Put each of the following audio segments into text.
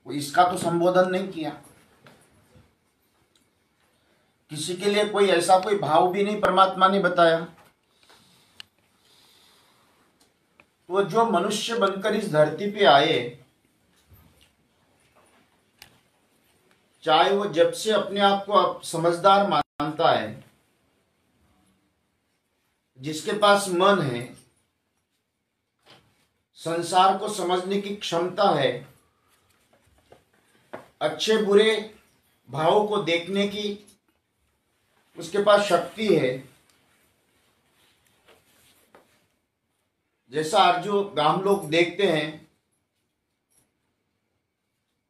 कोई इसका तो संबोधन नहीं किया, किसी के लिए कोई ऐसा कोई भाव भी नहीं परमात्मा ने बताया। तो जो मनुष्य बनकर इस धरती पे आए, चाहे वो जब से अपने आप को समझदार मानता है, जिसके पास मन है, संसार को समझने की क्षमता है, अच्छे बुरे भावों को देखने की उसके पास शक्ति है। जैसा आज जो हम लोग देखते हैं,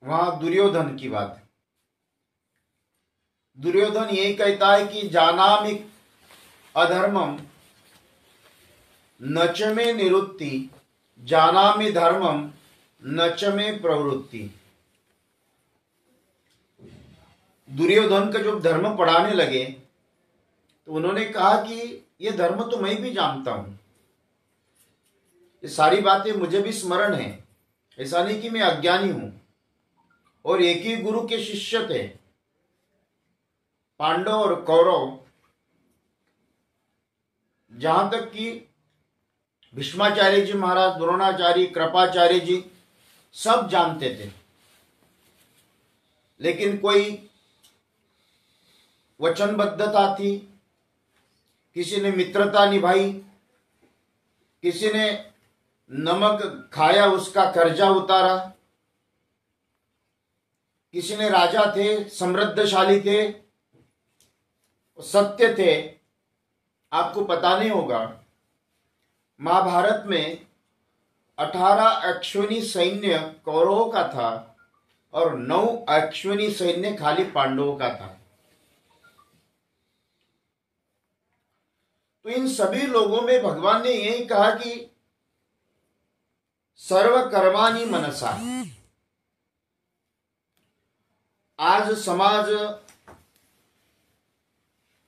वहां दुर्योधन की बात है। दुर्योधन यही कहता है कि जानामि अधर्मम न च मे निवृत्ति, जानामि धर्मम न च मे प्रवृत्ति। दुर्योधन का जब धर्म पढ़ाने लगे तो उन्होंने कहा कि ये धर्म तो मैं भी जानता हूं, ये सारी बातें मुझे भी स्मरण है, ऐसा नहीं कि मैं अज्ञानी हूं। और एक ही गुरु के शिष्य थे, पांडव और कौरव। जहां तक कि भीष्माचार्य जी महाराज, द्रोणाचार्य, कृपाचार्य जी सब जानते थे, लेकिन कोई वचनबद्धता थी, किसी ने मित्रता निभाई, किसी ने नमक खाया उसका कर्जा उतारा, किसी ने राजा थे, समृद्धशाली थे, सत्य थे। आपको पता नहीं होगा, महाभारत में 18 अश्विनी सैन्य कौरवों का था और 9 अश्विनी सैन्य खाली पांडवों का था। तो इन सभी लोगों में भगवान ने यही कहा कि सर्व कर्माणि मनसा। आज समाज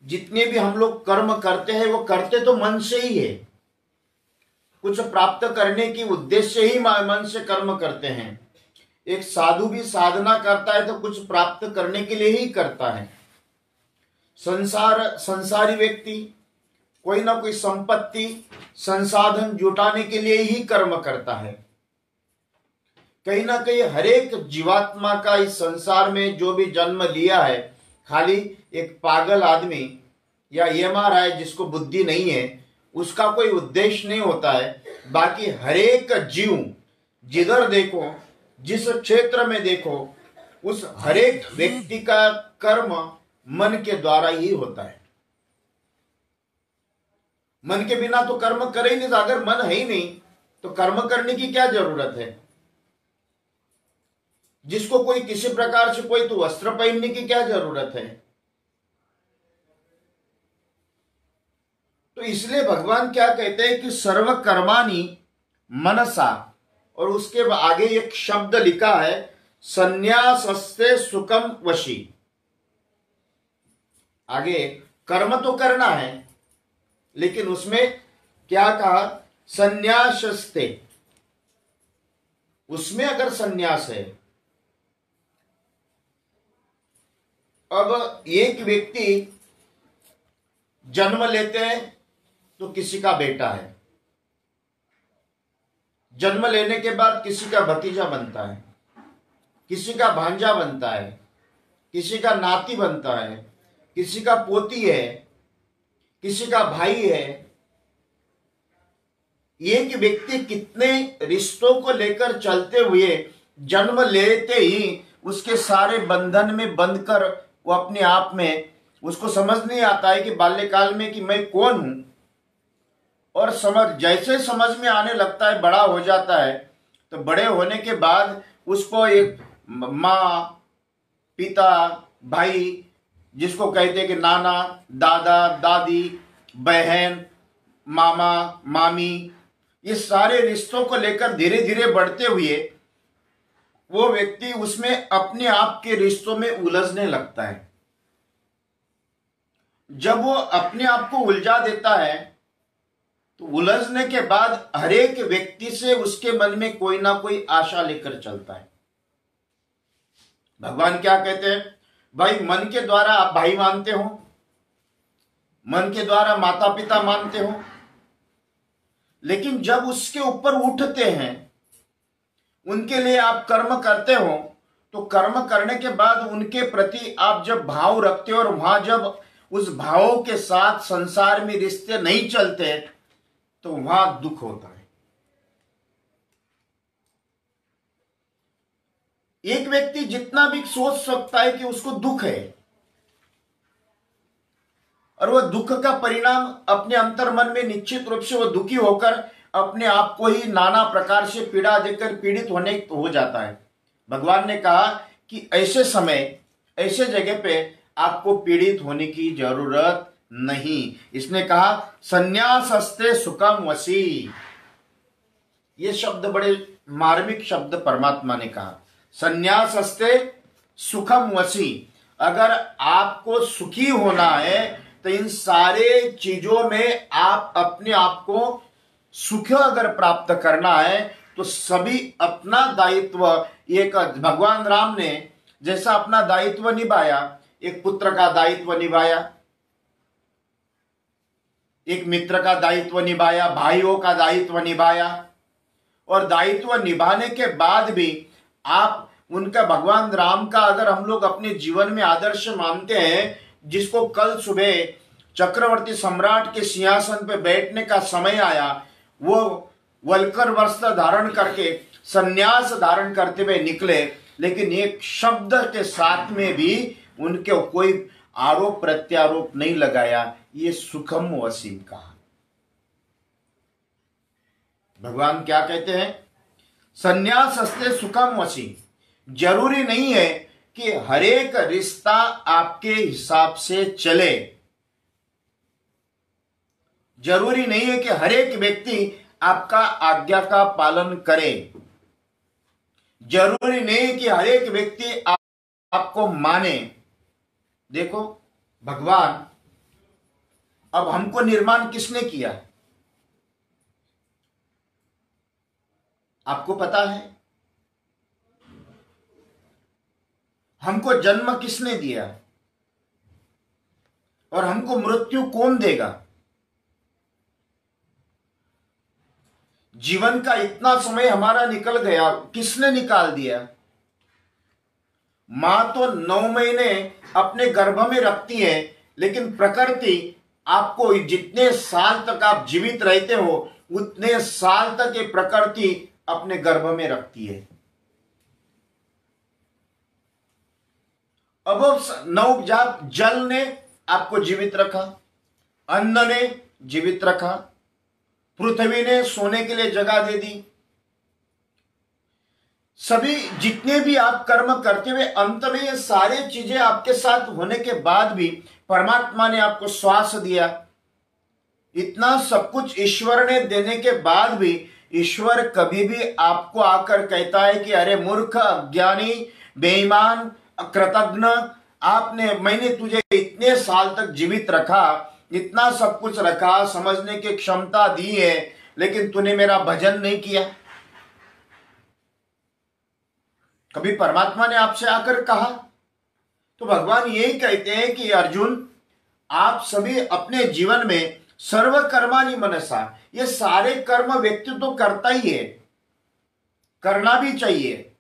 जितने भी हम लोग कर्म करते हैं वो करते तो मन से ही है, कुछ प्राप्त करने की उद्देश्य ही मन से कर्म करते हैं। एक साधु भी साधना करता है तो कुछ प्राप्त करने के लिए ही करता है। संसारी व्यक्ति कोई ना कोई संपत्ति संसाधन जुटाने के लिए ही कर्म करता है। कहीं ना कहीं हर एक जीवात्मा का इस संसार में जो भी जन्म लिया है, खाली एक पागल आदमी या एमआरआई जिसको बुद्धि नहीं है उसका कोई उद्देश्य नहीं होता है। बाकी हर एक जीव जिधर देखो, जिस क्षेत्र में देखो, उस हर एक व्यक्ति का कर्म मन के द्वारा ही होता है। मन के बिना तो कर्म करे ही नहीं। अगर मन है ही नहीं तो कर्म करने की क्या जरूरत है। जिसको कोई किसी प्रकार से कोई तो वस्त्र पहनने की क्या जरूरत है। तो इसलिए भगवान क्या कहते हैं कि सर्व कर्माणि मनसा, और उसके आगे एक शब्द लिखा है संन्यासस्ते सुखम वशी। आगे कर्म तो करना है, लेकिन उसमें क्या कहा, संन्यासस्ते, उसमें अगर संन्यास है। अब एक व्यक्ति जन्म लेते हैं तो किसी का बेटा है, जन्म लेने के बाद किसी का भतीजा बनता है, किसी का भांजा बनता है, किसी का नाती बनता है, किसी का पोती है, किसी का भाई है। एक व्यक्ति कितने रिश्तों को लेकर चलते हुए जन्म लेते ही उसके सारे बंधन में बंधकर वो अपने आप में, उसको समझ नहीं आता है कि बाल्यकाल में कि मैं कौन हूं। और जैसे समझ में आने लगता है, बड़ा हो जाता है, तो बड़े होने के बाद उसको एक माँ, पिता, भाई, जिसको कहते हैं कि नाना, दादा, दादी, बहन, मामा, मामी, ये सारे रिश्तों को लेकर धीरे धीरे बढ़ते हुए वो व्यक्ति उसमें अपने आप के रिश्तों में उलझने लगता है। जब वो अपने आप को उलझा देता है तो उलझने के बाद हर एक व्यक्ति से उसके मन में कोई ना कोई आशा लेकर चलता है। भगवान क्या कहते हैं? भाई मन के द्वारा आप भाई मानते हो, मन के द्वारा माता पिता मानते हो, लेकिन जब उसके ऊपर उठते हैं, उनके लिए आप कर्म करते हो, तो कर्म करने के बाद उनके प्रति आप जब भाव रखते हो और वहां जब उस भावों के साथ संसार में रिश्ते नहीं चलते, तो वहां दुख होता है। एक व्यक्ति जितना भी सोच सकता है कि उसको दुख है, और वह दुख का परिणाम अपने अंतर मन में निश्चित रूप से वह दुखी होकर अपने आप को ही नाना प्रकार से पीड़ा देकर पीड़ित होने हो जाता है। भगवान ने कहा कि ऐसे समय, ऐसे जगह पे आपको पीड़ित होने की जरूरत नहीं। इसने कहा संन्यासस्ते सुखम वसी। ये शब्द बड़े मार्मिक शब्द परमात्मा ने कहा, संन्यासस्ते सुखम वसी। अगर आपको सुखी होना है तो इन सारे चीजों में आप अपने आप को सुख अगर प्राप्त करना है तो सभी अपना दायित्व, एक भगवान राम ने जैसा अपना दायित्व निभाया, एक पुत्र का दायित्व निभाया, एक मित्र का दायित्व निभाया, भाइयों का दायित्व निभाया, और दायित्व निभाने के बाद भी आप उनका, भगवान राम का अगर हम लोग अपने जीवन में आदर्श मानते हैं, जिसको कल सुबह चक्रवर्ती सम्राट के सिंहासन पे बैठने का समय आया, वो वल्कर वस्त्र धारण करके संन्यास धारण करते हुए निकले, लेकिन एक शब्द के साथ में भी उनके कोई आरोप प्रत्यारोप नहीं लगाया। ये सुखम वसीम कहा। भगवान क्या कहते हैं? संन्यासस्ते सुखम वसीम। जरूरी नहीं है कि हरेक रिश्ता आपके हिसाब से चले, जरूरी नहीं है कि हरेक व्यक्ति आपका आज्ञा का पालन करे, जरूरी नहीं है कि हरेक व्यक्ति आपको माने। देखो भगवान, अब हमको निर्माण किसने किया आपको पता है? हमको जन्म किसने दिया और हमको मृत्यु कौन देगा? जीवन का इतना समय हमारा निकल गया, किसने निकाल दिया? मां तो 9 महीने अपने गर्भ में रखती है, लेकिन प्रकृति आपको जितने साल तक आप जीवित रहते हो उतने साल तक ये प्रकृति अपने गर्भ में रखती है। अब नवजात जल ने आपको जीवित रखा, अन्न ने जीवित रखा, पृथ्वी ने सोने के लिए जगह दे दी। सभी जितने भी आप कर्म करते हुए अंत में ये सारे चीजें आपके साथ होने के बाद भी परमात्मा ने आपको श्वास दिया। इतना सब कुछ ईश्वर ने देने के बाद भी ईश्वर कभी भी आपको आकर कहता है कि अरे मूर्ख, अज्ञानी, बेईमान, कृतज्ञ, मैंने तुझे इतने साल तक जीवित रखा, इतना सब कुछ रखा, समझने की क्षमता दी है, लेकिन तूने मेरा भजन नहीं किया। कभी परमात्मा ने आपसे आकर कहा? तो भगवान यही कहते हैं कि अर्जुन, आप सभी अपने जीवन में सर्व कर्माणि मनसा, ये सारे कर्म व्यक्ति तो करता ही है, करना भी चाहिए।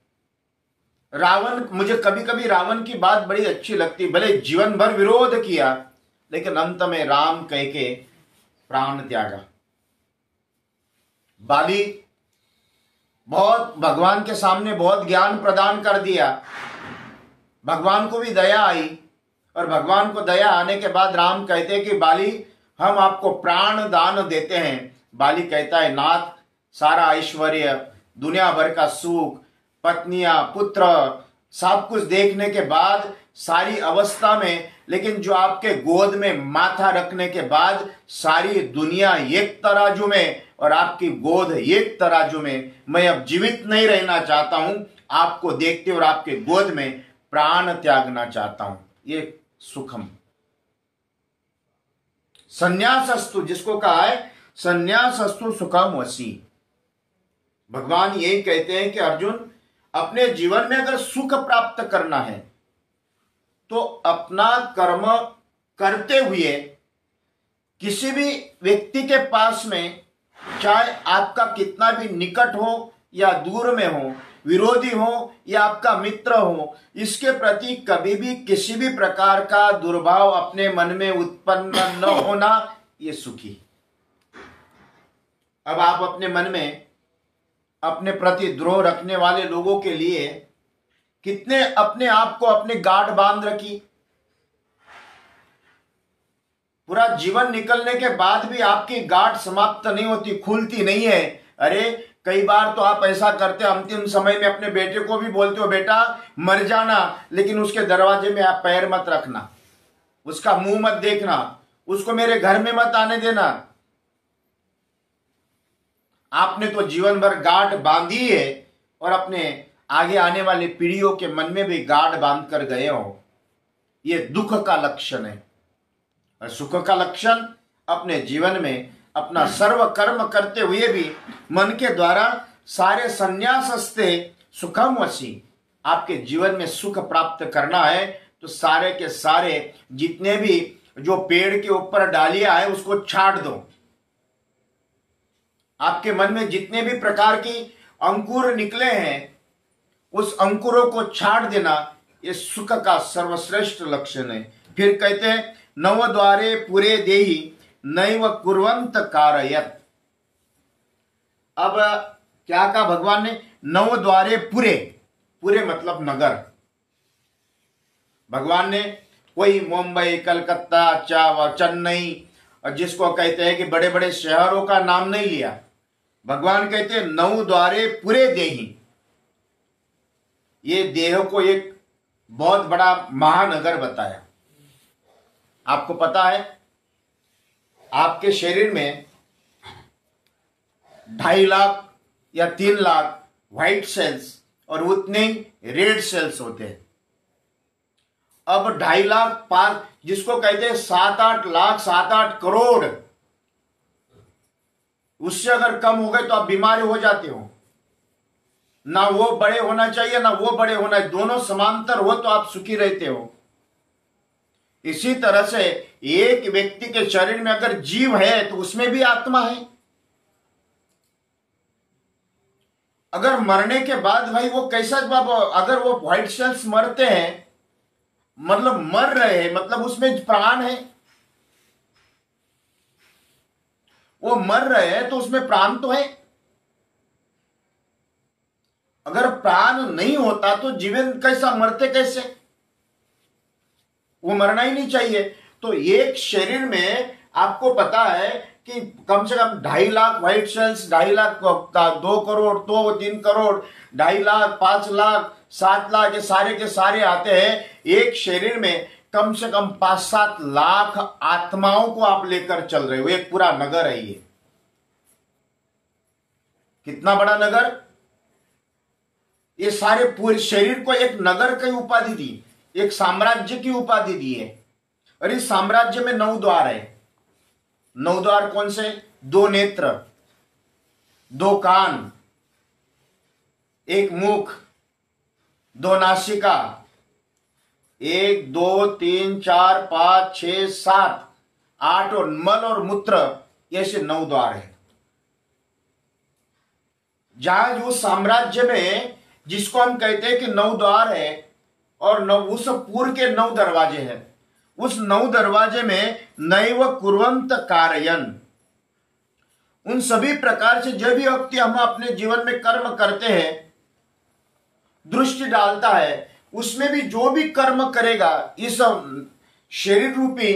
रावण, मुझे कभी कभी रावण की बात बड़ी अच्छी लगती, भले जीवन भर विरोध किया लेकिन अंत में राम कह के प्राण त्यागा। बाली बहुत भगवान के सामने बहुत ज्ञान प्रदान कर दिया, भगवान को भी दया आई, और भगवान को दया आने के बाद राम कहते हैं कि बाली हम आपको प्राण दान देते हैं। बाली कहता है नाथ, सारा ऐश्वर्य, दुनिया भर का सुख, पत्नियां, पुत्र, सब कुछ देखने के बाद, सारी अवस्था में, लेकिन जो आपके गोद में माथा रखने के बाद सारी दुनिया एक तराजू में और आपकी गोद एक तराजू में, मैं अब जीवित नहीं रहना चाहता हूं, आपको देखते और आपके गोद में प्राण त्यागना चाहता हूं। ये सुखम संन्यासस्तु, जिसको कहा है संन्यासस्तु सुखम वसी। भगवान यही कहते हैं कि अर्जुन, अपने जीवन में अगर सुख प्राप्त करना है तो अपना कर्म करते हुए किसी भी व्यक्ति के पास में, चाहे आपका कितना भी निकट हो या दूर में हो, विरोधी हो या आपका मित्र हो, इसके प्रति कभी भी किसी भी प्रकार का दुर्भाव अपने मन में उत्पन्न न होना, ये सुखी। अब आप अपने मन में अपने प्रति द्रोह रखने वाले लोगों के लिए कितने अपने आप को अपने गांठ बांध रखी। पूरा जीवन निकलने के बाद भी आपकी गांठ समाप्त नहीं होती, खुलती नहीं है। अरे कई बार तो आप ऐसा करते, अंतिम समय में अपने बेटे को भी बोलते हो, बेटा मर जाना, लेकिन उसके दरवाजे में आप पैर मत रखना, उसका मुंह मत देखना, उसको मेरे घर में मत आने देना। आपने तो जीवन भर गांठ बांधी है और अपने आगे आने वाली पीढ़ियों के मन में भी गांठ बांध कर गए हो। ये दुख का लक्षण है। और सुख का लक्षण अपने जीवन में अपना सर्व कर्म करते हुए भी मन के द्वारा सारे संन्यासस्ते सुखम वसी, आपके जीवन में सुख प्राप्त करना है तो सारे के सारे जितने भी जो पेड़ के ऊपर डालियां है उसको छाट दो। आपके मन में जितने भी प्रकार की अंकुर निकले हैं उस अंकुरों को छाट देना, ये सुख का सर्वश्रेष्ठ लक्षण है। फिर कहते हैं नव द्वारे पुरे देहि नैव कुर्वंत कारयत। अब क्या कहा भगवान ने? नव द्वारे पुरे, पुरे मतलब नगर। भगवान ने कोई मुंबई, कलकत्ता, चेन्नई, जिसको कहते हैं कि बड़े बड़े शहरों का नाम नहीं लिया। भगवान कहते हैं नव द्वारे पुरे देहि। ये देह को एक बहुत बड़ा महानगर बताया। आपको पता है आपके शरीर में 2.5 लाख या 3 लाख व्हाइट सेल्स और उतने ही रेड सेल्स होते हैं। अब 2.5 लाख पार, जिसको कहते हैं 7-8 लाख, 7-8 करोड़, उससे अगर कम हो गए तो आप बीमार हो जाते हो। ना वो बड़े होना चाहिए ना वो बड़े होना है, दोनों समांतर हो तो आप सुखी रहते हो। इसी तरह से एक व्यक्ति के शरीर में अगर जीव है तो उसमें भी आत्मा है। अगर मरने के बाद भाई वो कैसा, अगर वो व्हाइट सेल्स मरते हैं मतलब मर रहे हैं, मतलब उसमें प्राण है। वो मर रहे हैं तो उसमें प्राण तो है। अगर प्राण नहीं होता तो जीवन कैसा, मरते कैसे? वो मरना ही नहीं चाहिए। तो एक शरीर में आपको पता है कि कम से कम 2.5 लाख व्हाइट सेल्स, 2.5 लाख, 2 करोड़, तो 3 करोड़, 2.5 लाख, 5 लाख, 7 लाख, ये सारे के सारे आते हैं। एक शरीर में कम से कम 5-7 लाख आत्माओं को आप लेकर चल रहे हो। एक पूरा नगर है ये। कितना बड़ा नगर! ये सारे पूरे शरीर को एक नगर की उपाधि दी, एक साम्राज्य की उपाधि दी है। और इस साम्राज्य में 9 द्वार है। 9 द्वार कौन से? 2 नेत्र, 2 कान, 1 मुख, 2 नासिका, 1 2 3 4 5 6 7 8 और मल और मूत्र, ऐसे 9 द्वार है। जहां उस साम्राज्य में जिसको हम कहते हैं कि 9 द्वार है और उस पूर्व के 9 दरवाजे हैं, उस 9 दरवाजे में नैव कुर्वंत कारयन, उन सभी प्रकार से जो भी व्यक्ति हम अपने जीवन में कर्म करते हैं, दृष्टि डालता है, उसमें भी जो भी कर्म करेगा, इस शरीर रूपी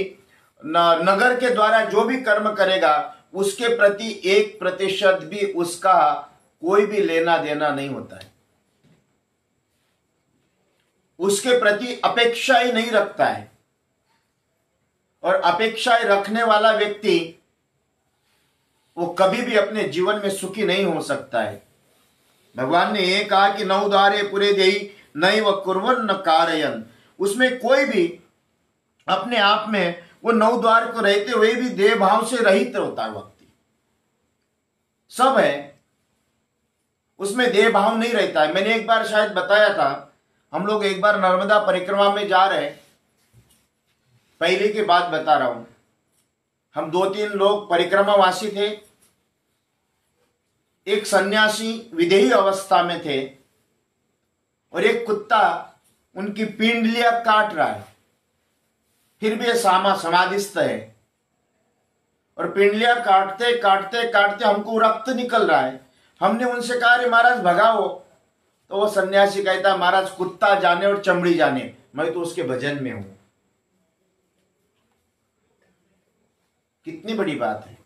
नगर के द्वारा जो भी कर्म करेगा, उसके प्रति 1% भी उसका कोई भी लेना देना नहीं होता है। उसके प्रति अपेक्षा ही नहीं रखता है। और अपेक्षाएं रखने वाला व्यक्ति वो कभी भी अपने जीवन में सुखी नहीं हो सकता है। भगवान ने ये कहा कि 9 द्वारे पुरे देहि नैव कुर्वन् कारयन्। उसमें कोई भी अपने आप में वो 9 द्वार को रहते हुए भी देह भाव से रहित होता है। व्यक्ति सब है, उसमें देह भाव नहीं रहता है। मैंने एक बार शायद बताया था, हम लोग एक बार नर्मदा परिक्रमा में जा रहे, पहले की बात बता रहा हूं, हम 2-3 लोग परिक्रमावासी थे, एक सन्यासी विदेही अवस्था में थे और एक कुत्ता उनकी पिंडलियां काट रहा है, फिर भी ये समाधिस्थ है और पिंडलियां काटते काटते काटते हमको रक्त निकल रहा है। हमने उनसे कहा अरे महाराज भगाओ, तो वो सन्यासी कहता महाराज कुत्ता जाने और चमड़ी जाने, मैं तो उसके भजन में हूं। कितनी बड़ी बात है।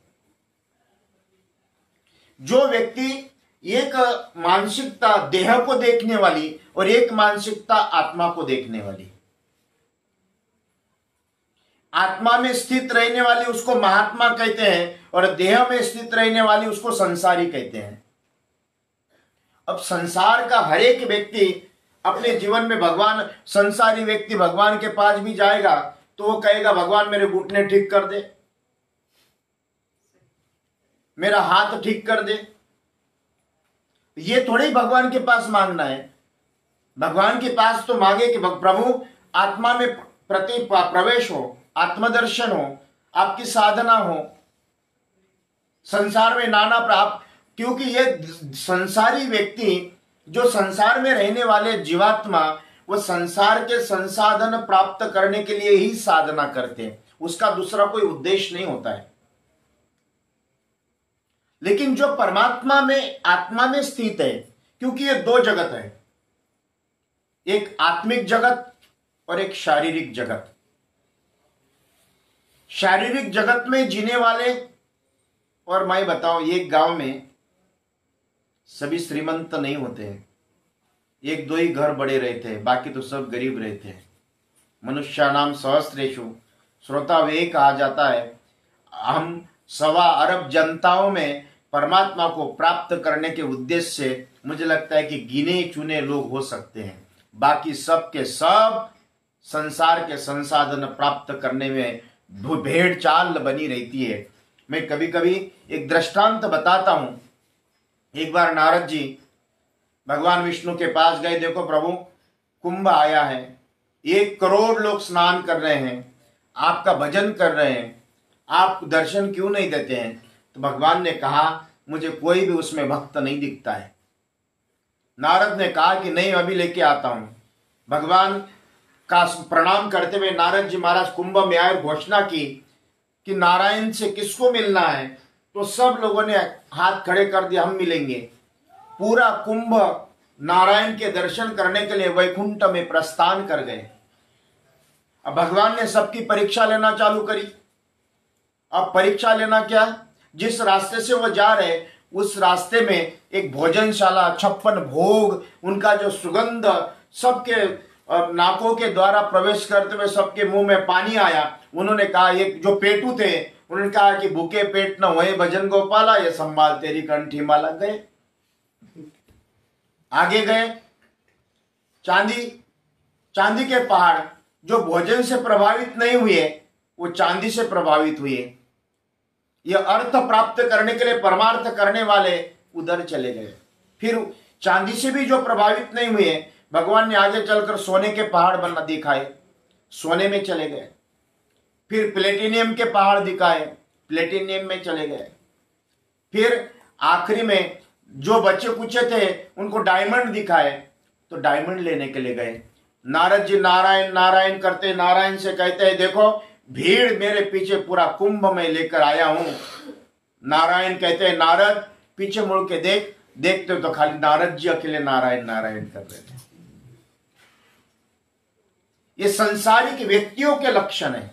जो व्यक्ति एक मानसिकता देह को देखने वाली और एक मानसिकता आत्मा को देखने वाली, आत्मा में स्थित रहने वाली उसको महात्मा कहते हैं और देह में स्थित रहने वाली उसको संसारी कहते हैं। अब संसार का हर एक व्यक्ति अपने जीवन में भगवान, संसारी व्यक्ति भगवान के पास भी जाएगा तो वो कहेगा भगवान मेरे घुटने ठीक कर दे, मेरा हाथ ठीक कर दे। ये थोड़े ही भगवान के पास मांगना है। भगवान के पास तो मांगे कि प्रभु आत्मा में प्रवेश हो, आत्मदर्शन हो, आपकी साधना हो, संसार में नाना प्राप्त, क्योंकि ये संसारी व्यक्ति जो संसार में रहने वाले जीवात्मा, वो संसार के संसाधन प्राप्त करने के लिए ही साधना करते हैं, उसका दूसरा कोई उद्देश्य नहीं होता है। लेकिन जो परमात्मा में आत्मा में स्थित है, क्योंकि ये 2 जगत है, एक आत्मिक जगत और एक शारीरिक जगत। शारीरिक जगत में जीने वाले, और मैं बताऊं एक गांव में सभी श्रीमंत नहीं होते हैं, 1-2 ही घर बड़े रहते हैं, बाकी तो सब गरीब रहते हैं। मनुष्यानाम सहस्रेषु श्रोता वे कहा जाता है। हम 1.25 अरब जनताओं में परमात्मा को प्राप्त करने के उद्देश्य से मुझे लगता है कि गिने चुने लोग हो सकते हैं, बाकी सब के सब संसार के संसाधन प्राप्त करने में भेड़ चाल बनी रहती है। मैं कभी कभी एक दृष्टांत बताता हूं। एक बार नारद जी भगवान विष्णु के पास गए, देखो प्रभु कुंभ आया है, 1 करोड़ लोग स्नान कर रहे हैं, आपका भजन कर रहे हैं, आप दर्शन क्यों नहीं देते हैं? तो भगवान ने कहा मुझे कोई भी उसमें भक्त नहीं दिखता है। नारद ने कहा कि नहीं, अभी लेके आता हूं। भगवान का प्रणाम करते हुए नारद जी महाराज कुंभ में आए, घोषणा की कि नारायण से किसको मिलना है? तो सब लोगों ने हाथ खड़े कर दिया, हम मिलेंगे। पूरा कुंभ नारायण के दर्शन करने के लिए वैकुंठ में प्रस्थान कर गए। अब भगवान ने सबकी परीक्षा लेना चालू करी। अब परीक्षा लेना क्या, जिस रास्ते से वो जा रहे उस रास्ते में एक भोजनशाला, 56 भोग, उनका जो सुगंध सबके नाकों के द्वारा प्रवेश करते हुए सबके मुंह में पानी आया। उन्होंने कहा, एक जो पेटू थे उन्होंने कहा कि भूखे पेट न होए भजन गोपाला, ये संभाल तेरी कंठी माला। गए, आगे गए, चांदी के पहाड़ जो भोजन से प्रभावित नहीं हुए वो चांदी से प्रभावित हुए। ये अर्थ प्राप्त करने के लिए परमार्थ करने वाले उधर चले गए। फिर चांदी से भी जो प्रभावित नहीं हुए, भगवान ने आगे चलकर सोने के पहाड़ बनना दिखाए, सोने में चले गए। फिर प्लेटिनियम के पहाड़ दिखाए, प्लेटिनियम में चले गए। फिर आखिरी में जो बच्चे कुचे थे उनको डायमंड दिखाए, तो डायमंड लेने के लिए गए। नारद जी नारायण नारायण करते नारायण से कहते हैं, देखो भीड़ मेरे पीछे पूरा कुंभ में लेकर आया हूं। नारायण कहते हैं, नारद पीछे मुड़ के देख। देखते तो खाली नारद जी अकेले नारायण नारायण कर रहे थे। ये संसारिक व्यक्तियों के लक्षण है।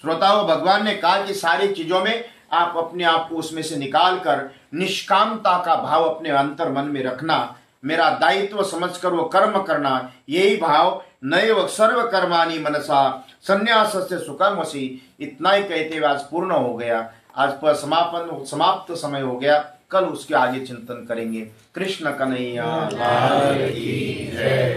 श्रोताओं, भगवान ने कहा कि सारी चीजों में आप अपने आप को उसमें से निकाल कर निष्कामता का भाव अपने अंतर मन में रखना, मेरा दायित्व समझकर वो कर्म करना, यही भाव नैव सर्व कर्माणि मनसा संन्यास से सुखमसि। इतना ही कहते हुए आज पूर्ण हो गया। आज पर समाप्त समय हो गया। कल उसके आगे चिंतन करेंगे। कृष्ण कन्हैया लाल की जय।